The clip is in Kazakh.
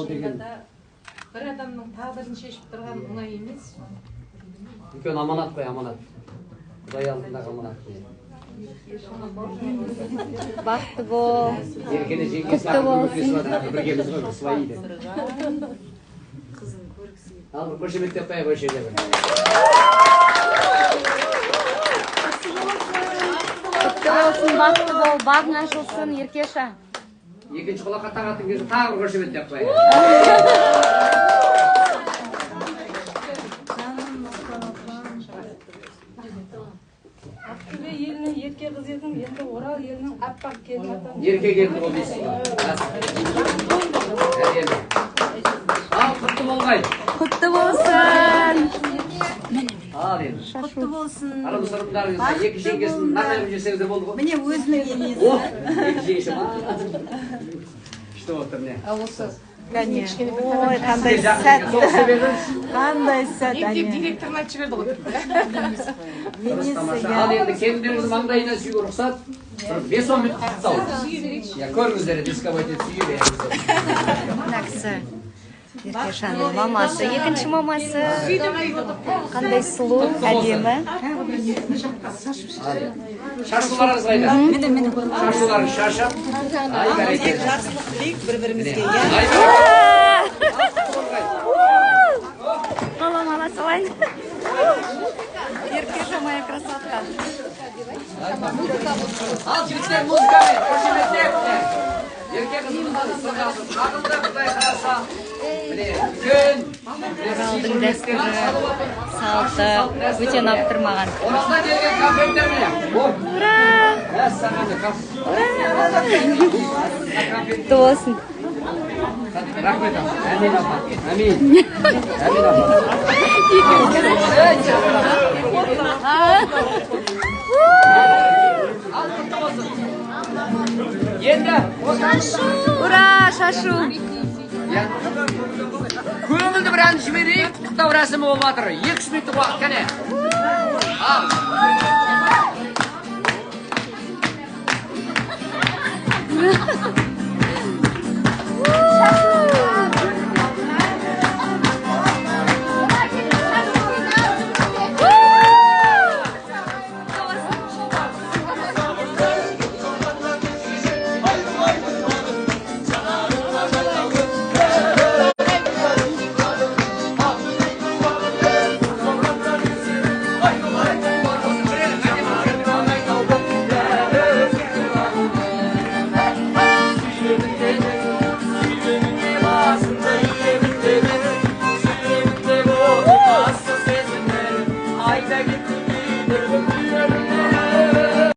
ал деген. Bir adamның taqdirini шешіп тұрған оңай емес. Үлкен аманат қой, аманат. Құдай алдындағы аманат. Бақытты бол. Еркені жеңгесі ақылы біргеміз ғой, свои деп. Ал бір қошеметтеп қояйық осы жерде бір. Құтты болсын, бақытты бол, бағың ашылсын, Еркеша. Екінші құлаққа тағатын кезде тағы бір қошеметтеп қояйық. Ақтөбе елінің ерке қыз едің, енді Орал елінің аппақ келін атан. Ерке келді ол дейсіз ғой. Ал құтты болғай. Құтты болсын. Ал енді. Құтты болсын. Арым-сырымдарыңызға екі жеңгесін нақайып жесеңіз де болды ғой. Міне өзінің енесі. О, екі жеңгесі ма? Күшті отыр не? Конечно. Ой, қандай сәт. Қандай сәт. Мектеп директорын айтып жіберді ғой. Ал енді келіндеріңізді маңдайына сүйуге рұқсат. 5-10 минут құттықтау. Көріңіздер, дисковать етіп сүйе беріңіздер. Мына кісі Еркешаның мамасы, екінші мамасы. Қандай сұлу, әдемі. Шашуларыңыз қайда? Шашуларыңыз шашап. Ай, бәрекелді. Жақсылық тілейік бір-бірімізге. Балам ала салайын. Еркеша моя красотка. Ал жігіттер музыкамен, қошеметтеп. Ерке қызымыздан сырғасын. Ақылды Құдай қараса. Міне, үлкен. Оралдың дәстүрі, салты, өте ұнап тұр маған. Оралдан келген конфеттер міне. Ура! Әссағаны қас. Құтты болсын. Рахмет апа. Әмин апа. Әмин. Әмин апа. Ал құтты болсын. Енді. Ура, шашу. Көңілді бір ән жіберейік, құттықтау рәсімі болып жатыр. 2-3 минуттық уақыт кәне. Ал. Ayda gitti,